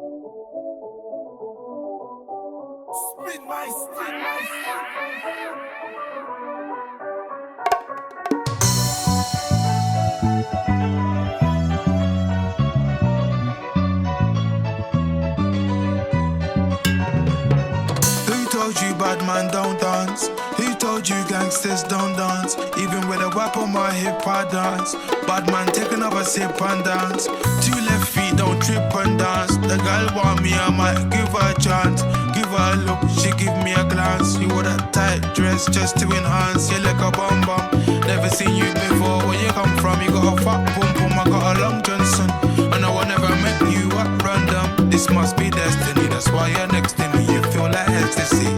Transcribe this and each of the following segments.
Spin my style. Who told you bad man don't dance? Who told you gangsters don't dance? Even with a whip on my hip I dance. Bad man take another sip and dance. Two left feet don't trip and dance. The girl want me, I might give her a chance. Give her a look, she give me a glance. You wore that tight dress just to enhance. You like a bum bum. Never seen you before. Where you come from? You got a fat pum pum. I got a long Johnson. And I will never met you at random. This must be destiny. That's why you're next to me. You feel like ecstasy.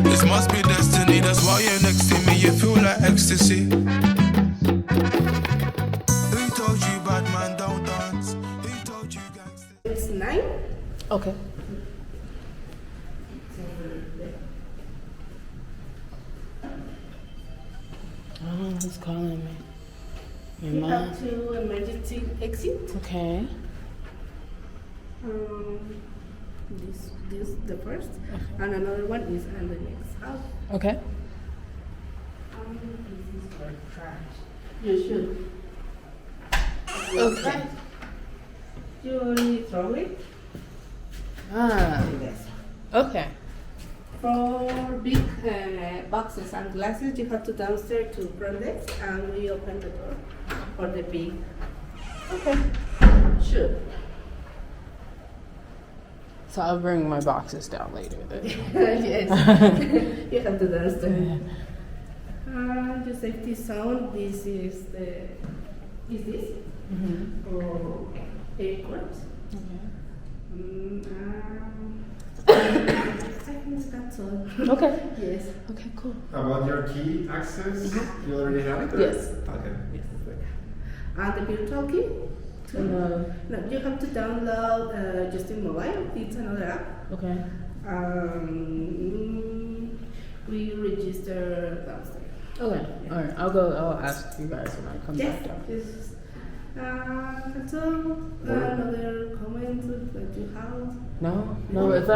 This must be destiny. That's why you're next to me. You feel like ecstasy. Who told you bad man don't dance? Who told you gangsters? It's 9. Okay. Oh, who's calling me? Your You mom? have to emergency exit. Okay. This the first, and another one is on the next house. Okay. This is for trash. You should. Okay. You only throw it. Ah. Yes. Okay. For big boxes and glasses, you have to downstairs to front desk, and we open the door for the big. Okay. Should. So I'll bring my boxes down later then. Yes. You have to downstairs. The safety zone. This is the. Is this? Mm-hmm. Or airport. I think that's all. Okay. Yes. Okay, cool. About your key access, you already have it? Yes. Okay. Yes. And the virtual key? No, you have to download just in mobile. It's another app. Okay. We register downstairs. Okay. Yeah. All right. I'll ask you guys when I come back down. Yes. That's all. Another comment that you have? No. If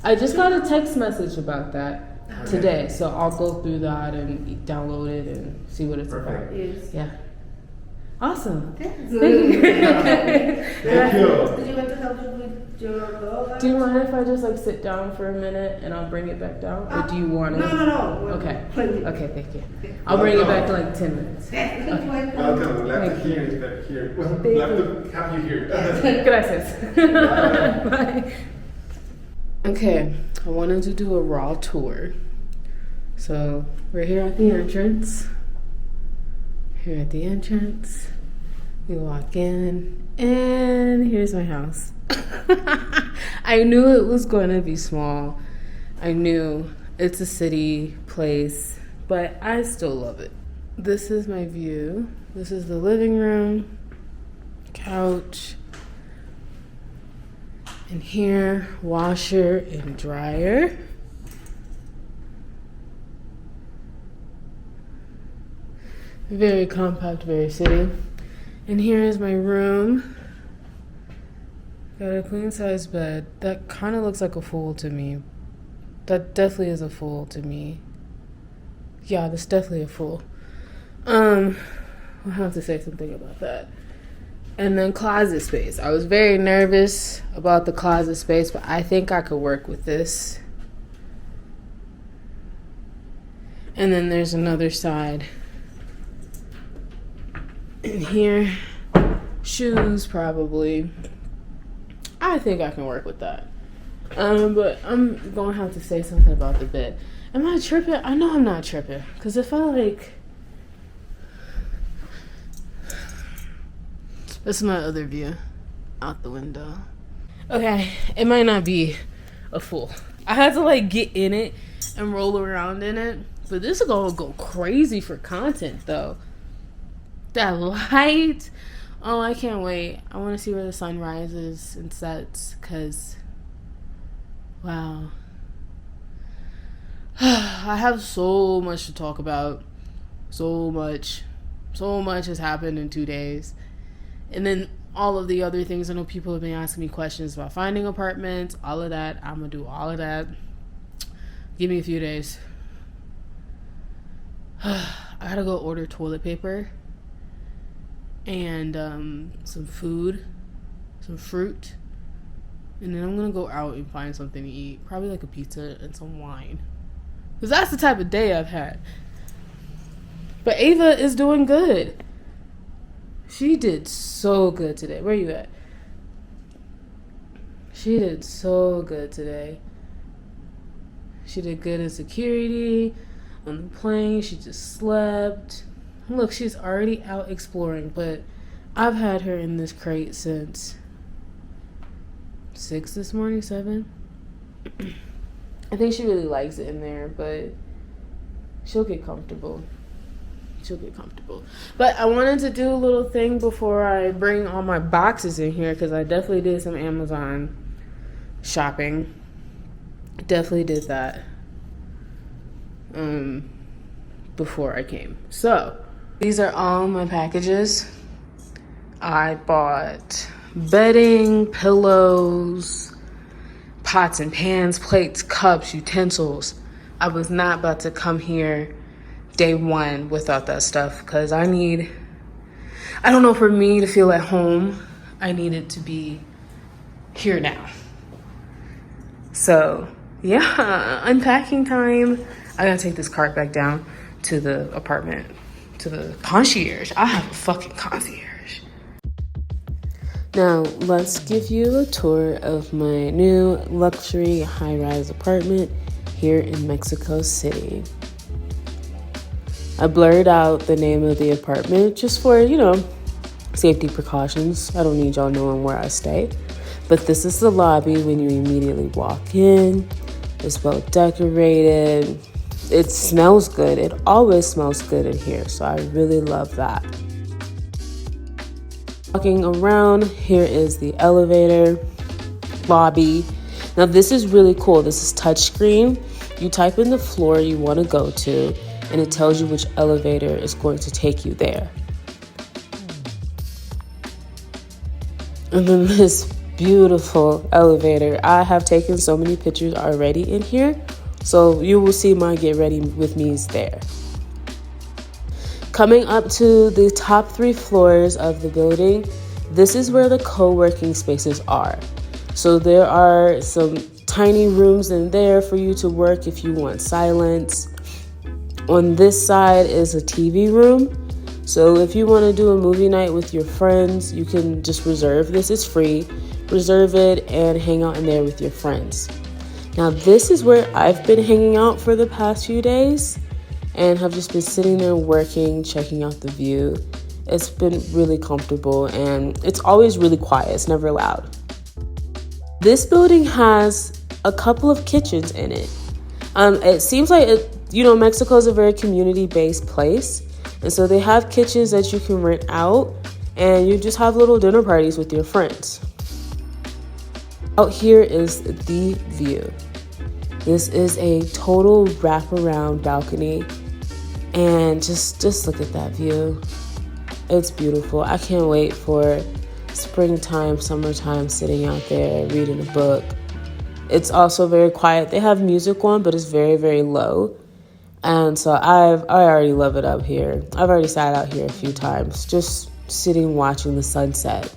I just got a text message about that today, so I'll go through that and download it and see what it's about. Yes. Yeah. Awesome. Thank you. Thank you. Did you want to help with your dog? Do you mind if I just like sit down for a minute and I'll bring it back down, or do you want to? No. Okay. Okay. Thank you. I'll bring it back in like 10 minutes. Welcome. Glad to hear you back here. Well, glad to have you here. Good night, sis. Bye. Okay, I wanted to do a raw tour. So we're here at the entrance. Here at the entrance, we walk in, and here's my house. I knew it was going to be small. I knew it's a city place, but I still love it. This is my view. This is the living room, couch, and here, washer and dryer. Very compact, very city. And here is my room. Got a queen size bed. That kind of looks like a full to me. That definitely is a full to me. Yeah, that's definitely a full. I'll have to say something about that. And then closet space. I was very nervous about the closet space, but I think I could work with this. And then there's another side. In here, shoes probably. I think I can work with that. But I'm gonna have to say something about the bed. Am I tripping? I know I'm not tripping, cause it felt like. This is my other view, out the window. Okay, it might not be a full. I had to like get in it and roll around in it, but this is gonna go crazy for content though. That light, oh, I can't wait. I want to see where the sun rises and sets, because, wow. I have so much to talk about. So much has happened in 2 days. And then all of the other things. I know people have been asking me questions about finding apartments, all of that. I'm gonna do all of that. Give me a few days. I gotta go order toilet paper and some food, some fruit, and then I'm gonna go out and find something to eat, probably like a pizza and some wine, because that's the type of day I've had. But Ava is doing good. She did so good today. Where you at? She did so good today. She did good in security, on the plane. She just slept. Look, she's already out exploring, but I've had her in this crate since 6 this morning, 7. I think she really likes it in there, but she'll get comfortable. But I wanted to do a little thing before I bring all my boxes in here, because I definitely did some Amazon shopping. Definitely did that before I came. So these are all my packages. I bought bedding, pillows, pots and pans, plates, cups, utensils. I was not about to come here day one without that stuff, because I don't know, for me to feel at home, I need it to be here now. So yeah, unpacking time. I gotta take this cart back down to the apartment, to the concierge. I have a fucking concierge. Now let's give you a tour of my new luxury high-rise apartment here in Mexico City. I blurred out the name of the apartment just for, safety precautions. I don't need y'all knowing where I stay. But this is the lobby when you immediately walk in. It's well decorated. It smells good. It always smells good in here, so I really love that. Walking around, here is the elevator, lobby. Now this is really cool. This is touchscreen. You type in the floor you want to go to, and it tells you which elevator is going to take you there. And then this beautiful elevator. I have taken so many pictures already in here, so you will see my get ready with me's there. Coming up to the top 3 floors of the building, this is where the co-working spaces are. So there are some tiny rooms in there for you to work if you want silence. On this side is a TV room. So if you want to do a movie night with your friends, you can just reserve. This is free. Reserve it and hang out in there with your friends. Now this is where I've been hanging out for the past few days and have just been sitting there working, checking out the view. It's been really comfortable and it's always really quiet. It's never loud. This building has a couple of kitchens in it. It seems like Mexico is a very community-based place. And so they have kitchens that you can rent out and you just have little dinner parties with your friends. Out here is the view. This is a total wraparound balcony. And just look at that view. It's beautiful. I can't wait for springtime, summertime, sitting out there reading a book. It's also very quiet. They have music on, but it's very, very low. And so I already love it up here. I've already sat out here a few times, just sitting watching the sunset.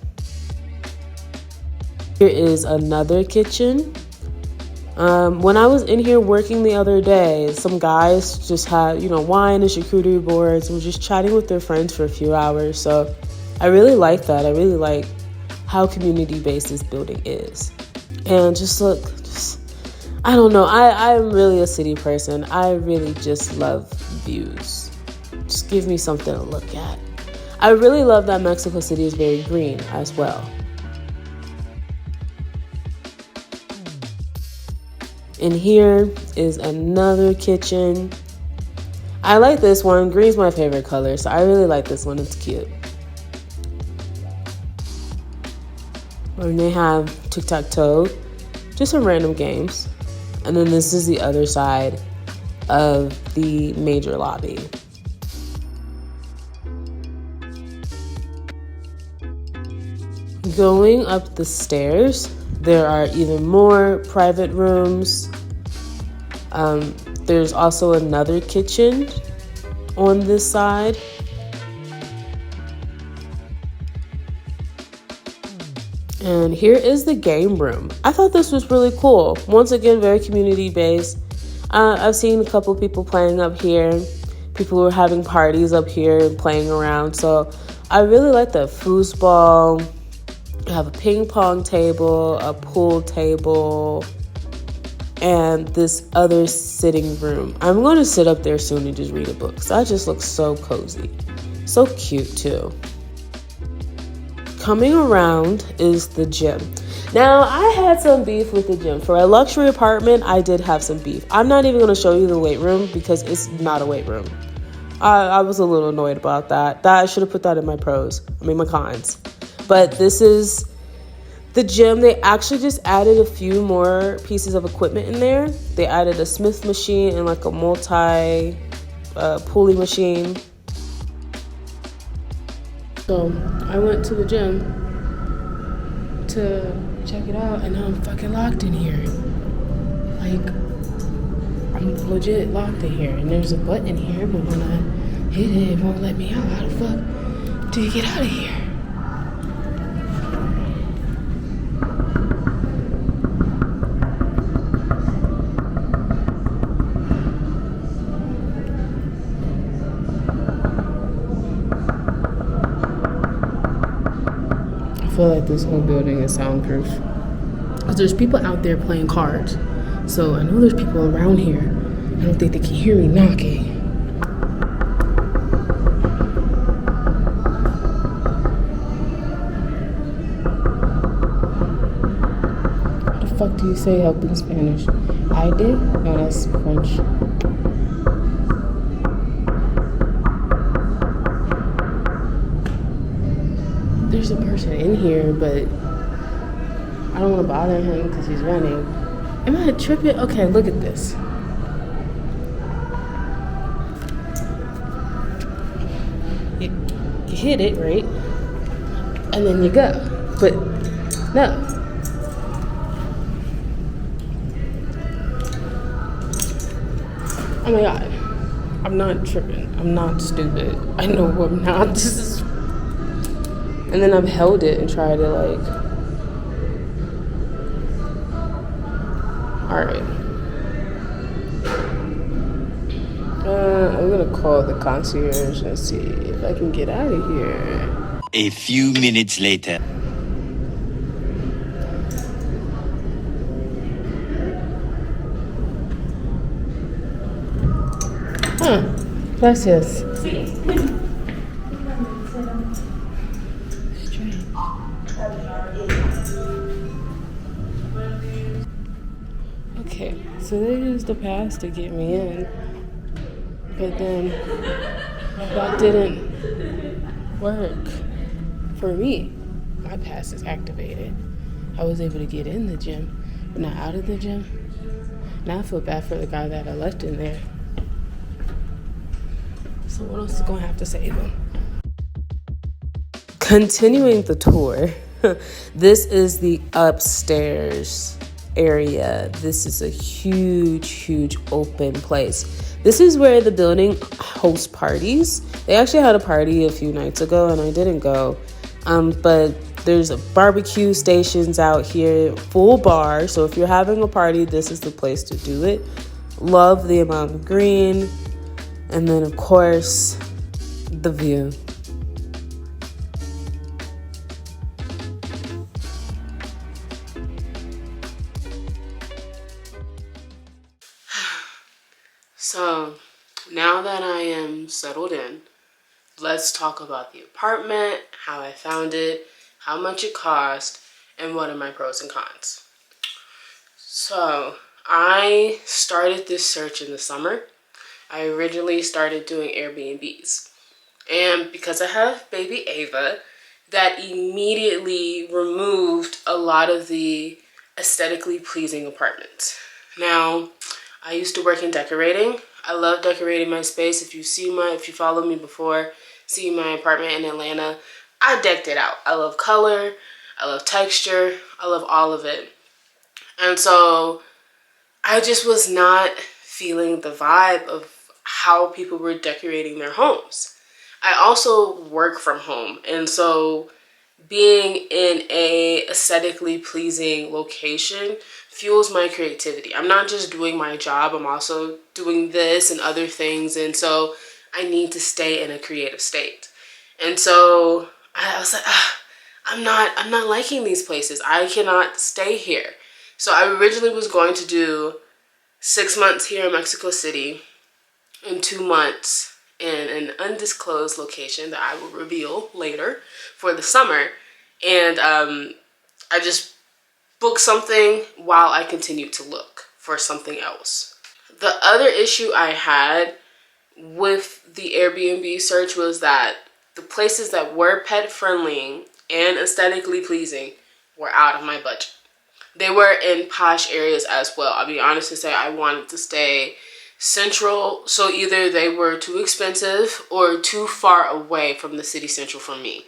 Here is another kitchen. When I was in here working the other day, some guys just had, wine and charcuterie boards and were just chatting with their friends for a few hours. So I really like that. I really like how community-based this building is. And I don't know. I'm really a city person. I really just love views. Just give me something to look at. I really love that Mexico City is very green as well. And here is another kitchen. I like this one. Green's my favorite color, so I really like this one. It's cute. And they have tic-tac-toe, just some random games. And then this is the other side of the major lobby. Going up the stairs, there are even more private rooms. There's also another kitchen on this side. And here is the game room. I thought this was really cool. Once again, very community based. I've seen a couple people playing up here. People were having parties up here and playing around. So I really like the foosball. You have a ping pong table, a pool table, and this other sitting room. I'm going to sit up there soon and just read a book because that just looks so cozy. So cute too. Coming around is the gym. Now, I had some beef with the gym. For a luxury apartment, I did have some beef. I'm not even going to show you the weight room because it's not a weight room. I was a little annoyed about that. I should have put that in my my cons. But this is the gym. They actually just added a few more pieces of equipment in there. They added a Smith machine and like a multi pulley machine. So I went to the gym to check it out, and now I'm fucking locked in here. Like, I'm legit locked in here, and there's a button here, but when I hit it, it won't let me out. How the fuck do you get out of here? I feel like this whole building is soundproof. Because there's people out there playing cards. So I know there's people around here. I don't think they can hear me knocking. How the fuck do you say help in Spanish? I did? No, that's French. There's a person in here, but I don't want to bother him because he's running. Am I tripping? Okay, look at this. You hit it, right? And then you go. But no. Oh my God. I'm not tripping. I'm not stupid. I know I'm not. This is... And then I've held it and tried to like... Alright. I'm gonna call the concierge and see if I can get out of here. A few minutes later. Gracias. Okay, so they used the pass to get me in, but then that didn't work for me. My pass is activated. I was able to get in the gym, but not out of the gym. Now I feel bad for the guy that I left in there. Someone else is gonna have to save him. Continuing the tour, this is the upstairs area. This is a huge open place. This is where the building hosts parties. They actually had a party a few nights ago and I didn't go. But there's barbecue stations out here, full bar. So if you're having a party, this is the place to do it. Love the amount of green. And then of course, the view. So now that I am settled in, let's talk about the apartment, how I found it, how much it cost, and what are my pros and cons. So I started this search in the summer. I originally started doing Airbnbs. And because I have baby Ava, that immediately removed a lot of the aesthetically pleasing apartments. Now, I used to work in decorating. I love decorating my space. If you follow me before, see my apartment in Atlanta, I decked it out. I love color. I love texture. I love all of it. And so I just was not feeling the vibe of how people were decorating their homes. I also work from home, and so being in a aesthetically pleasing location fuels my creativity. I'm not just doing my job, I'm also doing this and other things, and so I need to stay in a creative state. And so I was like, I'm not liking these places. I cannot stay here. So I originally was going to do 6 months here in Mexico City and 2 months in an undisclosed location that I will reveal later for the summer. And I just booked something while I continued to look for something else. The other issue I had with the Airbnb search was that the places that were pet friendly and aesthetically pleasing were out of my budget. They were in posh areas as well. I'll be honest to say I wanted to stay central, so either they were too expensive or too far away from the city central for me.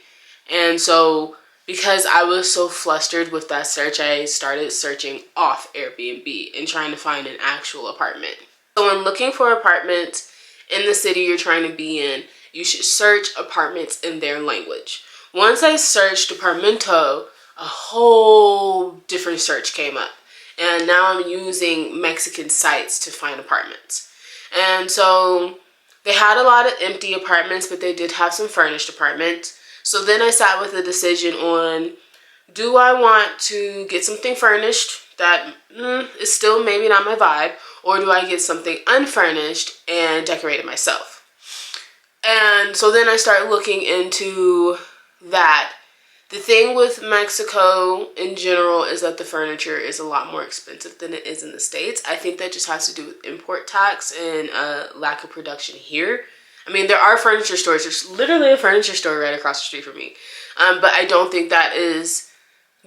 And so because I was so flustered with that search, I started searching off Airbnb and trying to find an actual apartment. So when looking for apartments in the city you're trying to be in, you should search apartments in their language. Once I searched apartamento, a whole different search came up. And now I'm using Mexican sites to find apartments. And so they had a lot of empty apartments, but they did have some furnished apartments. So then I sat with a decision on, do I want to get something furnished that is still maybe not my vibe, or do I get something unfurnished and decorate it myself? And so then I started looking into that. The thing with Mexico in general is that the furniture is a lot more expensive than it is in the States. I think that just has to do with import tax and lack of production here. I mean, there are furniture stores. There's literally a furniture store right across the street from me. But I don't think that is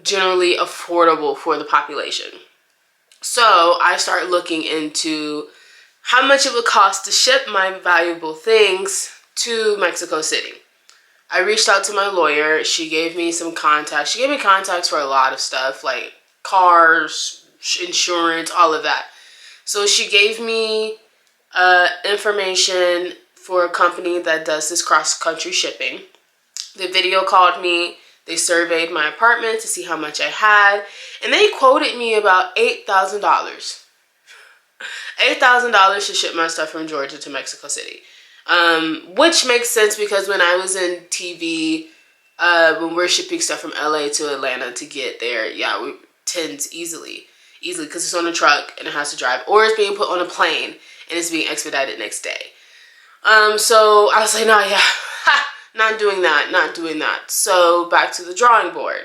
generally affordable for the population. So I started looking into how much it would cost to ship my valuable things to Mexico City. I reached out to my lawyer. She gave me some contacts. She gave me contacts for a lot of stuff, like cars, insurance, all of that. So she gave me information for a company that does this cross-country shipping. They video called me. They surveyed my apartment to see how much I had. And they quoted me about $8,000. $8,000 to ship my stuff from Georgia to Mexico City. Which makes sense because when I was in TV, when we're shipping stuff from LA to Atlanta to get there, yeah, we tens easily because it's on a truck and it has to drive, or it's being put on a plane and it's being expedited next day. So I was like, no, yeah, not doing that. So back to the drawing board.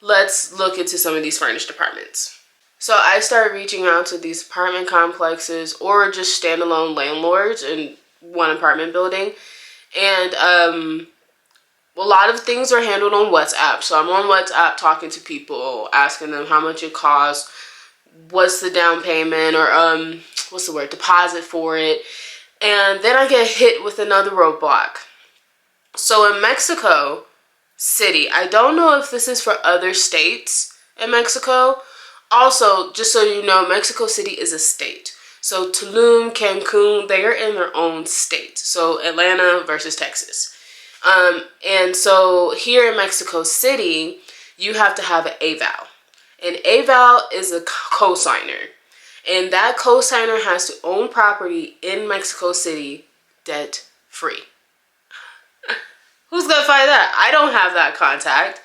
Let's look into some of these furnished apartments. So I started reaching out to these apartment complexes or just standalone landlords in one apartment building, and a lot of things are handled on WhatsApp. So I'm on WhatsApp talking to people, asking them how much it costs, what's the down payment, or deposit for it. And then I get hit with another roadblock. So in Mexico City, I don't know if this is for other states in Mexico. Also, just so you know, Mexico City is a state. So Tulum, Cancun, they are in their own state. So Atlanta versus Texas. And so here in Mexico City, you have to have an AVAL. An AVAL is a cosigner. And that cosigner has to own property in Mexico City debt free. Who's going to find that? I don't have that contact.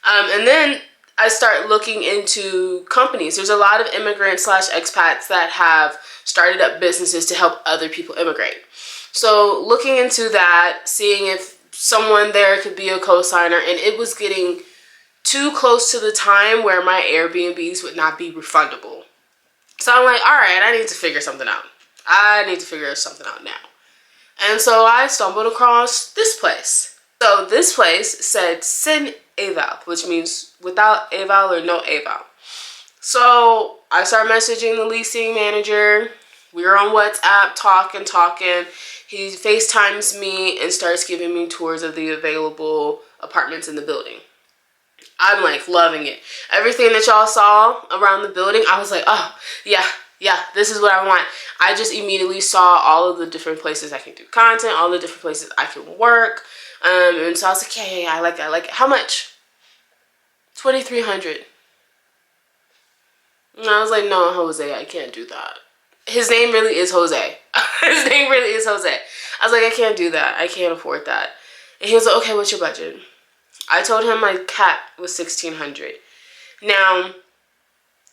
And then I start looking into companies. There's a lot of immigrants / expats that have started up businesses to help other people immigrate. So looking into that, seeing if someone there could be a co-signer, and it was getting too close to the time where my Airbnbs would not be refundable. So I'm like, all right, I need to figure something out. Now. And so I stumbled across this place. So this place said sin AVAL, which means without AVAL or no AVAL. So I started messaging the leasing manager. We were on WhatsApp talking. He FaceTimes me and starts giving me tours of the available apartments in the building. I'm like loving it. Everything that y'all saw around the building, I was like, oh, yeah, this is what I want. I just immediately saw all of the different places I can do content, all the different places I can work. And so I was like, yeah, I like it. How much? $2,300. And I was like, no, Jose, I can't do that. His name really is Jose. His name really is Jose. I was like, I can't do that. I can't afford that. And he was like, okay, what's your budget? I told him my cap was $1,600. Now,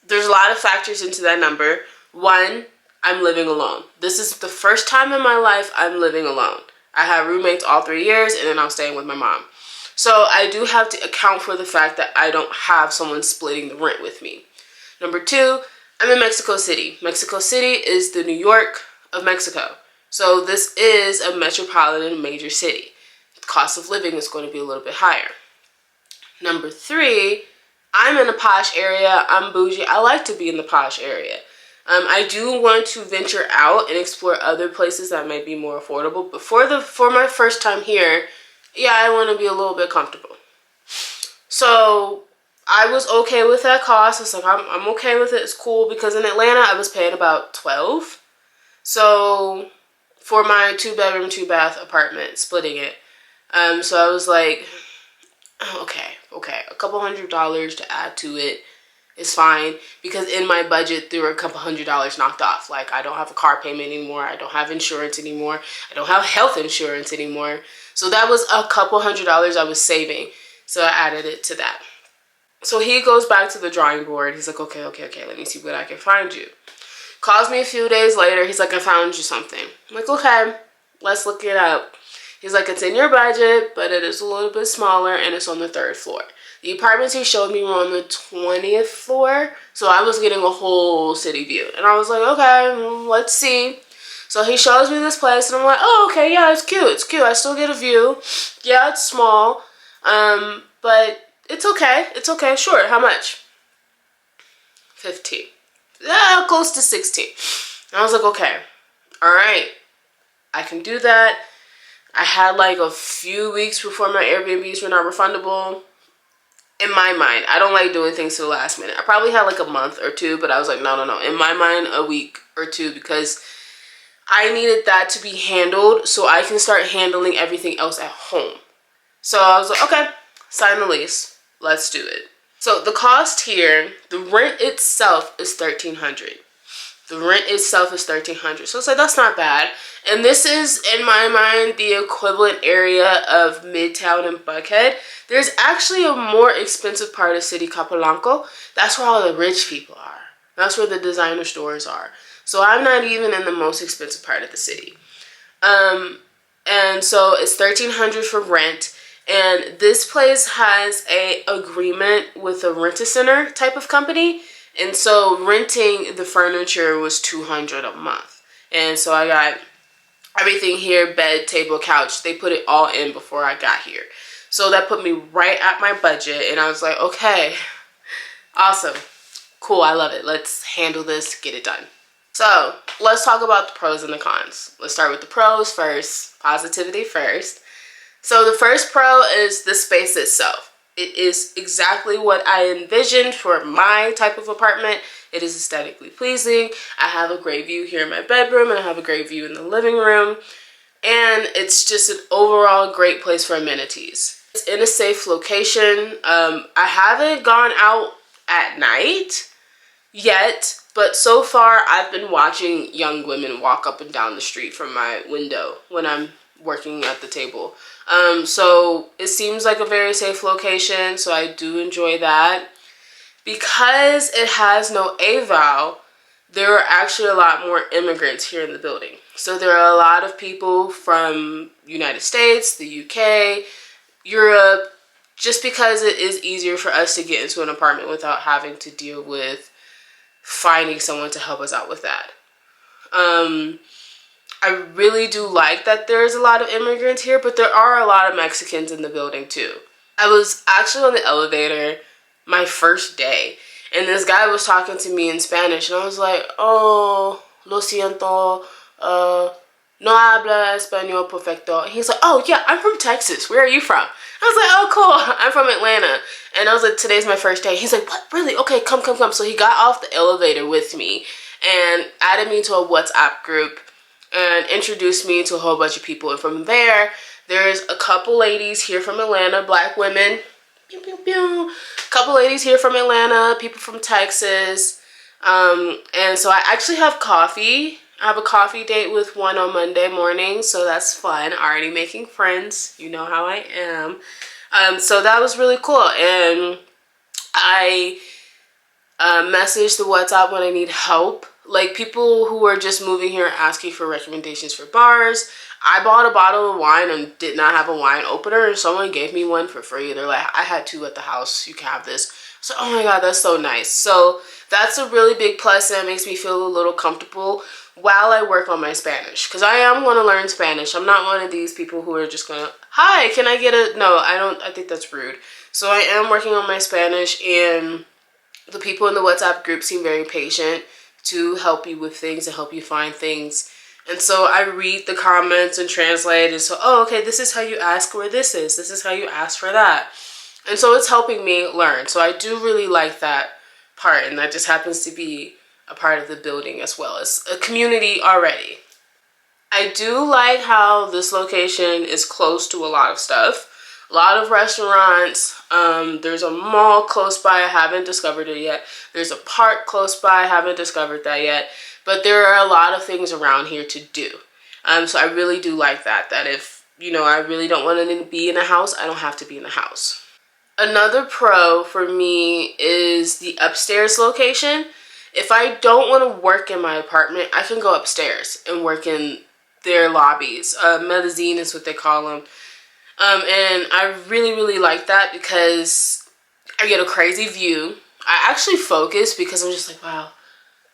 there's a lot of factors into that number. One, I'm living alone. This is the first time in my life I'm living alone. I had roommates all 3 years, and then I'm staying with my mom. So I do have to account for the fact that I don't have someone splitting the rent with me. Number two, I'm in Mexico City. Mexico City is the New York of Mexico. So this is a metropolitan major city. The cost of living is going to be a little bit higher. Number three, I'm in a posh area. I'm bougie. I like to be in the posh area. I do want to venture out and explore other places that might be more affordable. But for my first time here, yeah, I want to be a little bit comfortable. So I was okay with that cost. It's like, I'm okay with it. It's cool, because in Atlanta, I was paying about $12. So for my 2-bedroom, 2-bath apartment, splitting it. So I was like, okay, a couple $100 to add to it is fine, because in my budget, there were a couple $100 knocked off. Like, I don't have a car payment anymore. I don't have insurance anymore. I don't have health insurance anymore. So that was a couple $100 I was saving. So I added it to that. So he goes back to the drawing board. He's like, okay, let me see what I can find you. Calls me a few days later. He's like, I found you something. I'm like, okay, let's look it up. He's like, it's in your budget, but it is a little bit smaller, and it's on the 3rd floor. The apartments he showed me were on the 20th floor, so I was getting a whole city view. And I was like, okay, let's see. So he shows me this place, and I'm like, oh, okay, yeah, it's cute. I still get a view. Yeah, it's small, but it's okay. Sure, how much? 15. Yeah, close to 16. And I was like, okay, all right, I can do that. I had like a few weeks before my Airbnbs were not refundable. In my mind, I don't like doing things to the last minute. I probably had like a month or two, but I was like, no. In my mind, a week or two, because I needed that to be handled so I can start handling everything else at home. So I was like, okay, sign the lease. Let's do it. So the cost here, the rent itself is $1,300. So it's like, that's not bad. And this is, in my mind, the equivalent area of Midtown and Buckhead. There's actually a more expensive part of the city, Capolanco. That's where all the rich people are. That's where the designer stores are. So I'm not even in the most expensive part of the city. And so it's $1,300 for rent. And this place has a agreement with a rent-a-center type of company. And so renting the furniture was $200 a month. And so I got everything here, bed, table, couch. They put it all in before I got here. So that put me right at my budget. And I was like, okay, awesome. Cool, I love it. Let's handle this, get it done. So let's talk about the pros and the cons. Let's start with the pros first, positivity first. So the first pro is the space itself. It is exactly what I envisioned for my type of apartment. It is aesthetically pleasing. I have a great view here in my bedroom, and I have a great view in the living room. And it's just an overall great place for amenities. It's in a safe location. I haven't gone out at night yet, but so far I've been watching young women walk up and down the street from my window when I'm working at the table. So it seems like a very safe location, so I do enjoy that. Because it has no AVAL, there are actually a lot more immigrants here in the building. So there are a lot of people from United States, the UK, Europe, just because it is easier for us to get into an apartment without having to deal with finding someone to help us out with that. I really do like that there's a lot of immigrants here, but there are a lot of Mexicans in the building too. I was actually on the elevator my first day, and this guy was talking to me in Spanish, and I was like, oh, lo siento, no habla español perfecto. And he's like, oh yeah, I'm from Texas. Where are you from? I was like, oh cool, I'm from Atlanta. And I was like, today's my first day. He's like, what, really? Okay, come. So he got off the elevator with me and added me to a WhatsApp group and introduced me to a whole bunch of people. And from there, there's a couple ladies here from Atlanta, black women. Pew, pew, pew. Couple ladies here from Atlanta, people from Texas. And so I actually have coffee. I have a coffee date with one on Monday morning, so that's fun. Already making friends. You know how I am. So that was really cool. And I message the WhatsApp when I need help. Like people who are just moving here asking for recommendations for bars. I bought a bottle of wine and did not have a wine opener, and someone gave me one for free. They're like, I had two at the house, you can have this. So, oh my God, that's so nice. So that's a really big plus, and it makes me feel a little comfortable while I work on my Spanish. Because I am going to learn Spanish. I'm not one of these people who are just going to, hi, can I get a, no, I think that's rude. So I am working on my Spanish, and the people in the WhatsApp group seem very patient to help you with things and help you find things. And so I read the comments and translate, and so, oh, okay, this is how you ask where this is. This is how you ask for that. And so it's helping me learn. So I do really like that part, and that just happens to be a part of the building as well. It's a community already. I do like how this location is close to a lot of stuff. A lot of restaurants. There's a mall close by. I haven't discovered it yet. There's a park close by. I haven't discovered that yet. But there are a lot of things around here to do. So I really do like that. That if, you know, I really don't want to be in a house, I don't have to be in a house. Another pro for me is the upstairs location. If I don't want to work in my apartment, I can go upstairs and work in their lobbies. Mezzanine is what they call them. And I really like that because I get a crazy view. I actually focus because I'm just like, wow,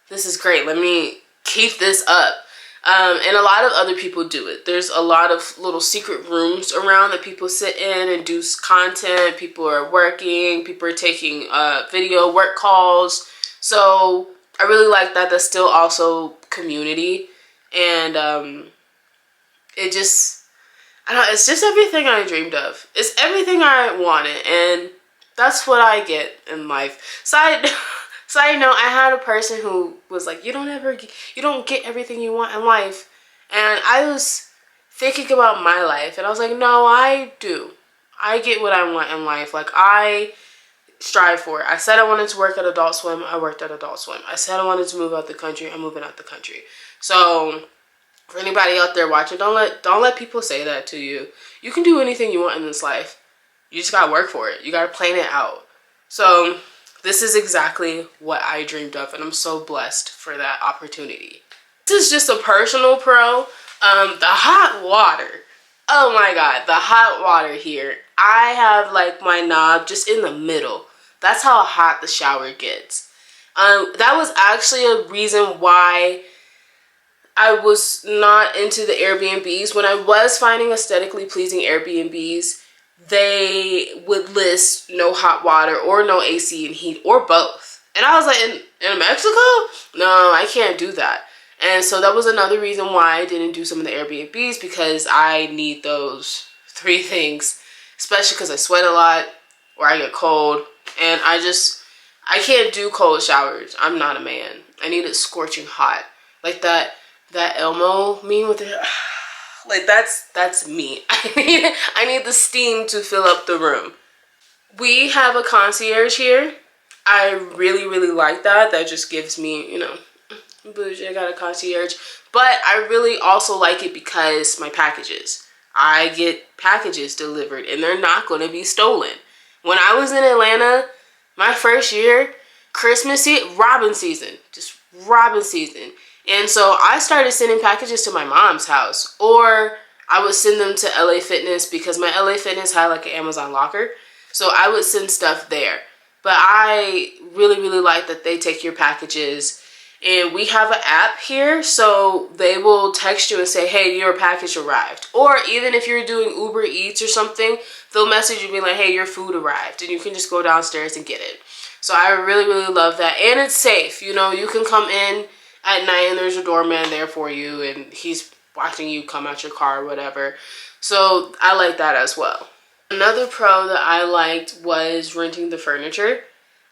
this is great. Let me keep this up. And a lot of other people do it. There's a lot of little secret rooms around that people sit in and do content. People are working. People are taking video work calls. So I really like that. That's still also community. And it just, I don't know, it's just everything I dreamed of. It's everything I wanted. And that's what I get in life. Side note, I had a person who was like, you don't get everything you want in life. And I was thinking about my life, and I was like, no, I do. I get what I want in life. Like, I strive for it. I said I wanted to work at Adult Swim. I worked at Adult Swim. I said I wanted to move out the country. I'm moving out the country. So for anybody out there watching, don't let people say that to you. You can do anything you want in this life. You just gotta work for it. You gotta plan it out. So this is exactly what I dreamed of, and I'm so blessed for that opportunity. This is just a personal pro. The hot water. Oh my God, the hot water here. I have like my knob just in the middle. That's how hot the shower gets. That was actually a reason why I was not into the Airbnbs. When I was finding aesthetically pleasing Airbnbs, they would list no hot water or no AC and heat or both. And I was like, in Mexico? No, I can't do that. And so that was another reason why I didn't do some of the Airbnbs, because I need those three things, especially because I sweat a lot or I get cold. And I can't do cold showers. I'm not a man. I need it scorching hot. Like that Elmo meme with it. Like that's me. I need the steam to fill up the room. We have a concierge here. I really like that. That just gives me, you know, bougie, I got a concierge. But I really also like it because my packages. I get packages delivered and they're not going to be stolen. When I was in Atlanta, my first year, Christmas season, robin season. And so I started sending packages to my mom's house, or I would send them to LA Fitness because my LA Fitness had like an Amazon locker. So I would send stuff there. But I really like that they take your packages. And we have an app here, so they will text you and say, hey, your package arrived. Or even if you're doing Uber Eats or something, they'll message you and be like, hey, your food arrived. And you can just go downstairs and get it. So I really love that. And it's safe. You know, you can come in at night and there's a doorman there for you, and he's watching you come out your car or whatever. So I like that as well. Another pro that I liked was renting the furniture.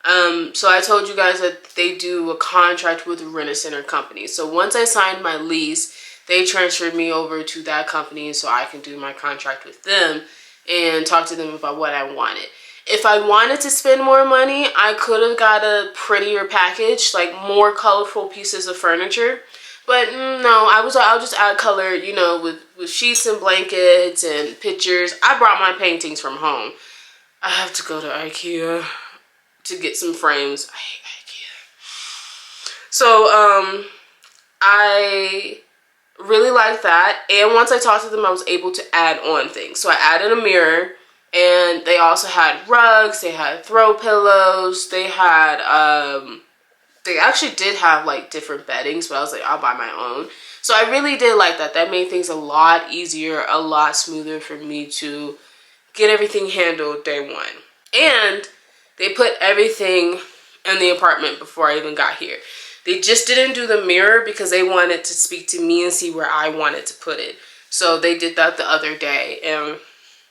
So I told you guys that they do a contract with a Rent-A-Center company. So once I signed my lease, they transferred me over to that company so I can do my contract with them and talk to them about what I wanted. If I wanted to spend more money, I could have got a prettier package, like more colorful pieces of furniture. But no, I'll just add color, you know, with sheets and blankets and pictures. I brought my paintings from home. I have to go to IKEA to get some frames. I hate IKEA. So, I really like that. And once I talked to them, I was able to add on things. So I added a mirror, and they also had rugs, they had throw pillows, they had, they actually did have like different beddings, but I was like, I'll buy my own. So I really did like that. That made things a lot easier, a lot smoother for me to get everything handled day one. And they put everything in the apartment before I even got here. They just didn't do the mirror because they wanted to speak to me and see where I wanted to put it. So they did that the other day. And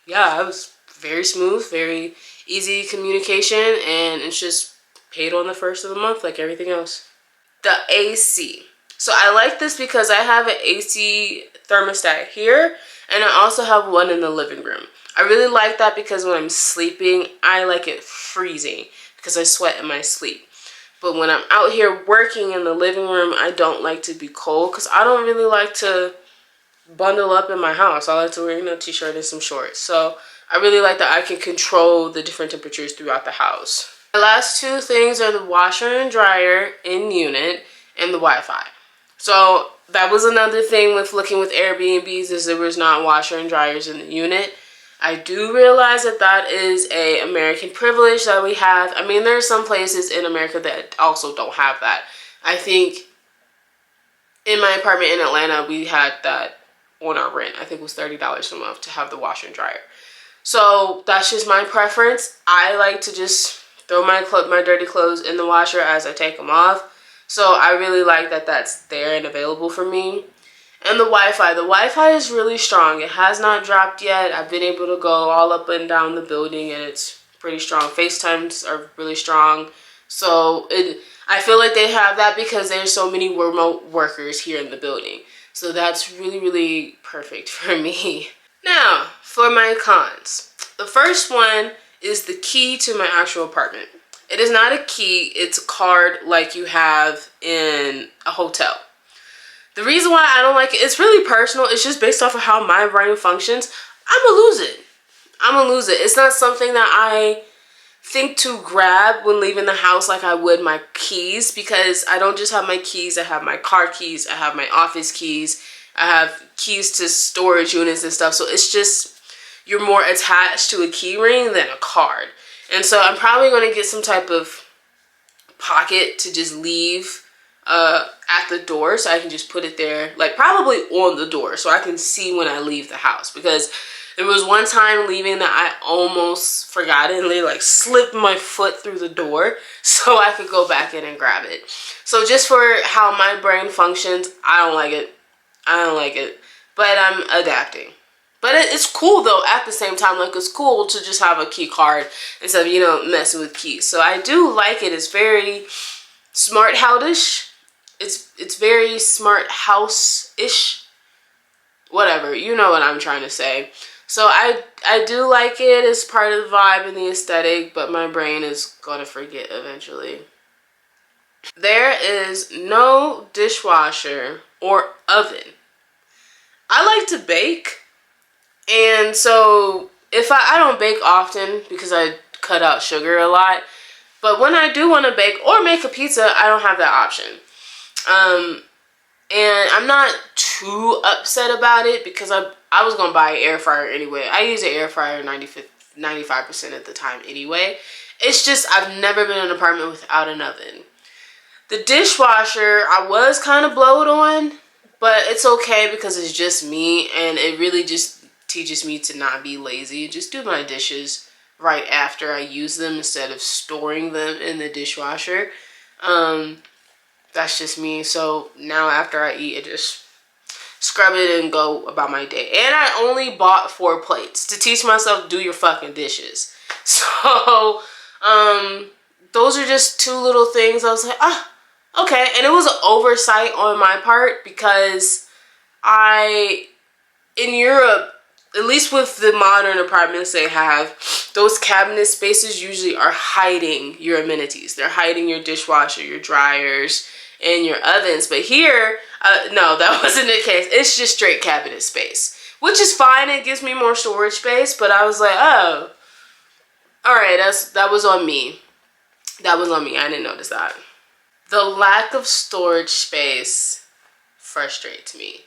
yeah, it was very smooth, very easy communication. And it's just paid on the first of the month like everything else. The AC. So I like this because I have an AC thermostat here. And I also have one in the living room. I really like that because when I'm sleeping, I like it freezing because I sweat in my sleep. But when I'm out here working in the living room, I don't like to be cold because I don't really like to bundle up in my house. I like to wear, you know, t-shirt and some shorts. So I really like that I can control the different temperatures throughout the house. The last two things are the washer and dryer in unit and the Wi-Fi. So that was another thing with looking with Airbnbs, is there was not washer and dryers in the unit. I do realize that that is a American privilege that we have. I mean, there are some places in America that also don't have that. I think in my apartment in Atlanta, we had that on our rent. I think it was $30 a month to have the washer and dryer. So that's just my preference. I like to just throw my dirty clothes in the washer as I take them off. So I really like that that's there and available for me. And the Wi-Fi. The Wi-Fi is really strong. It has not dropped yet. I've been able to go all up and down the building and it's pretty strong. FaceTimes are really strong. So I feel like they have that because there's so many remote workers here in the building. So that's really, really perfect for me. Now, for my cons. The first one is the key to my actual apartment. It is not a key. It's a card like you have in a hotel. The reason why I don't like it, it's really personal. It's just based off of how my brain functions. I'm gonna lose it. I'm gonna lose it. It's not something that I think to grab when leaving the house like I would my keys, because I don't just have my keys. I have my car keys. I have my office keys. I have keys to storage units and stuff. So it's just, you're more attached to a key ring than a card. And so I'm probably gonna get some type of pocket to just leave at the door, so I can just put it there, like probably on the door, so I can see when I leave the house. Because there was one time leaving that I almost forgot it and like slipped my foot through the door so I could go back in and grab it. So just for how my brain functions, I don't like it. I don't like it, but I'm adapting. But it's cool though at the same time. Like, it's cool to just have a key card instead of, you know, messing with keys. So I do like it. It's very smart house-ish. It's very smart house-ish. Whatever, you know what I'm trying to say. So I do like it. It's part of the vibe and the aesthetic, but my brain is gonna forget eventually. There is no dishwasher or oven. I like to bake, and so if I don't bake often because I cut out sugar a lot, but when I do want to bake or make a pizza, I don't have that option. And I'm not too upset about it because I was gonna buy an air fryer anyway. I use an air fryer 95% of the time anyway. It's just I've never been in an apartment without an oven. The dishwasher I was kind of blowed on, but it's okay because it's just me, and it really just teaches me to not be lazy. Just do my dishes right after I use them instead of storing them in the dishwasher. That's just me. So now after I eat, it just scrub it, and go about my day. And I only bought 4 plates to teach myself, do your fucking dishes. So, those are just 2 little things. I was like, okay. And it was an oversight on my part because in Europe, at least with the modern apartments they have, those cabinet spaces usually are hiding your amenities. They're hiding your dishwasher, your dryers, and your ovens. But here, no, that wasn't the case. It's just straight cabinet space, which is fine. It gives me more storage space. But I was like, oh, all right, that was on me. That was on me. I didn't notice that. The lack of storage space frustrates me.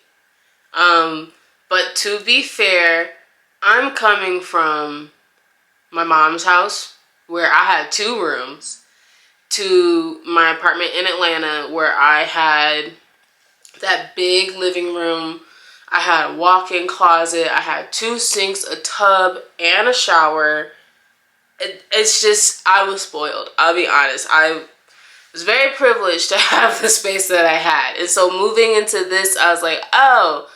But to be fair, I'm coming from my mom's house where I had 2 rooms to my apartment in Atlanta where I had that big living room. I had a walk-in closet. I had 2 sinks, a tub, and a shower. It's just, I was spoiled. I'll be honest. I was very privileged to have the space that I had. And so moving into this, I was like, oh,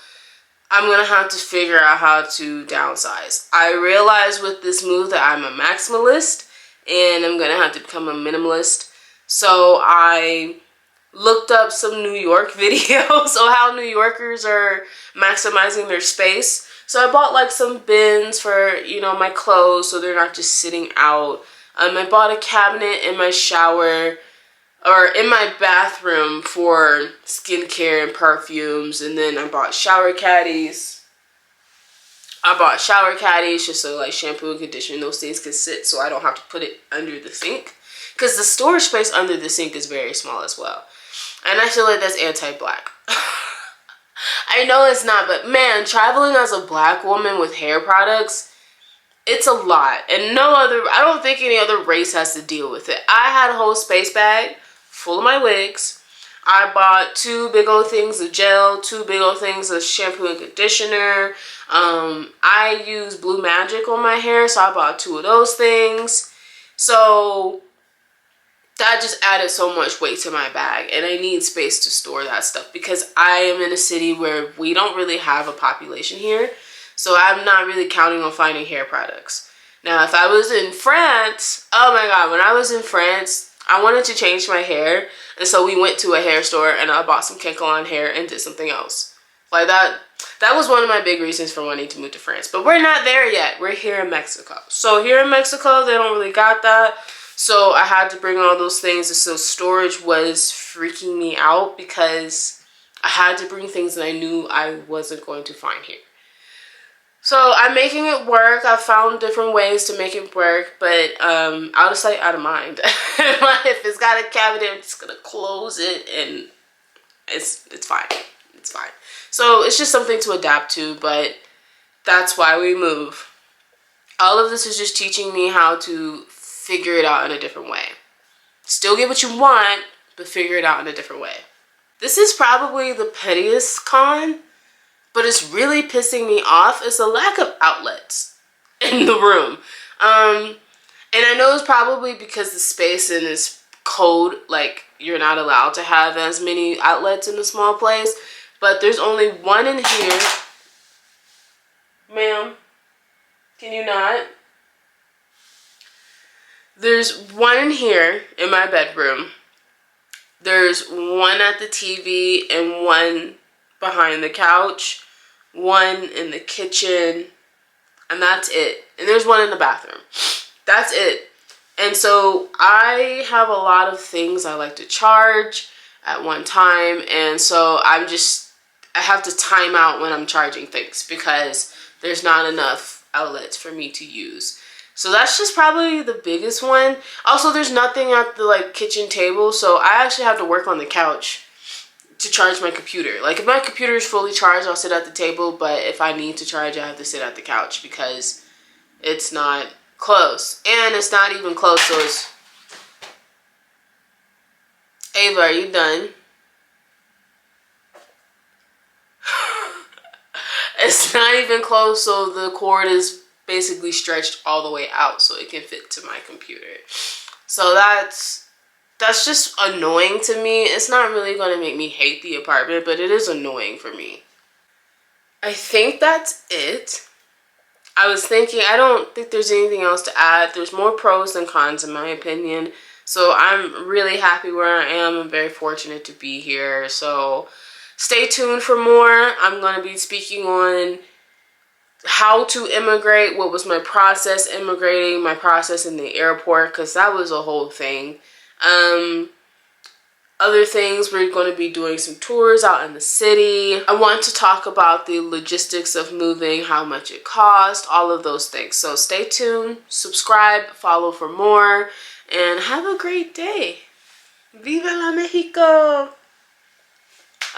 I'm going to have to figure out how to downsize. I realized with this move that I'm a maximalist and I'm going to have to become a minimalist. So I looked up some New York videos on how New Yorkers are maximizing their space. So I bought like some bins for, you know, my clothes so they're not just sitting out. I bought a cabinet in my shower or in my bathroom for skincare and perfumes. And then I bought shower caddies. Just so like shampoo and conditioner, those things can sit so I don't have to put it under the sink. Because the storage space under the sink is very small as well. And I feel like that's anti-black. I know it's not, but man, traveling as a black woman with hair products, it's a lot. And I don't think any other race has to deal with it. I had a whole space bag full of my wigs. I bought 2 big old things of gel, 2 big old things of shampoo and conditioner. I use Blue Magic on my hair, so I bought 2 of those things. So that just added so much weight to my bag, and I need space to store that stuff because I am in a city where we don't really have a population here. So I'm not really counting on finding hair products. Now, if I was in France, oh my God, when I was in France, I wanted to change my hair. And so we went to a hair store and I bought some Kekalon hair and did something else. Like that was one of my big reasons for wanting to move to France. But we're not there yet. We're here in Mexico. So here in Mexico, they don't really got that. So I had to bring all those things. And so storage was freaking me out because I had to bring things that I knew I wasn't going to find here. So I'm making it work. I found different ways to make it work, but out of sight, out of mind. If it's got a cabinet, I'm just gonna close it, and it's fine. It's fine. So it's just something to adapt to, but that's why we move. All of this is just teaching me how to figure it out in a different way. Still get what you want, but figure it out in a different way. This is probably the pettiest con, but it's really pissing me off. It's a lack of outlets in the room. And I know it's probably because the space in this code, like you're not allowed to have as many outlets in a small place, but there's only 1 in here. Ma'am, can you not? There's 1 in here in my bedroom. There's 1 at the TV and 1 behind the couch. 1 in the kitchen, and that's it. And there's 1 in the bathroom. That's it. And so I have a lot of things I like to charge at one time, and so I have to time out when I'm charging things because there's not enough outlets for me to use. So that's just probably the biggest one. Also, there's nothing at the kitchen table, so I actually have to work on the couch to charge my computer. Like if my computer is fully charged, I'll sit at the table, but if I need to charge, I have to sit at the couch because it's not close. And it's not even close, so it's... Ava, are you done? It's not even close, so the cord is basically stretched all the way out so it can fit to my computer. So that's just annoying to me. It's not really going to make me hate the apartment, but it is annoying for me. I think that's it. I was thinking, I don't think there's anything else to add. There's more pros than cons in my opinion. So I'm really happy where I am. I'm very fortunate to be here. So stay tuned for more. I'm going to be speaking on how to immigrate, what was my process immigrating, my process in the airport, because that was a whole thing. Other things, we're going to be doing some tours out in the city. I want to talk about the logistics of moving, how much it cost, all of those things. So stay tuned, subscribe, follow for more, and have a great day. Viva la Mexico!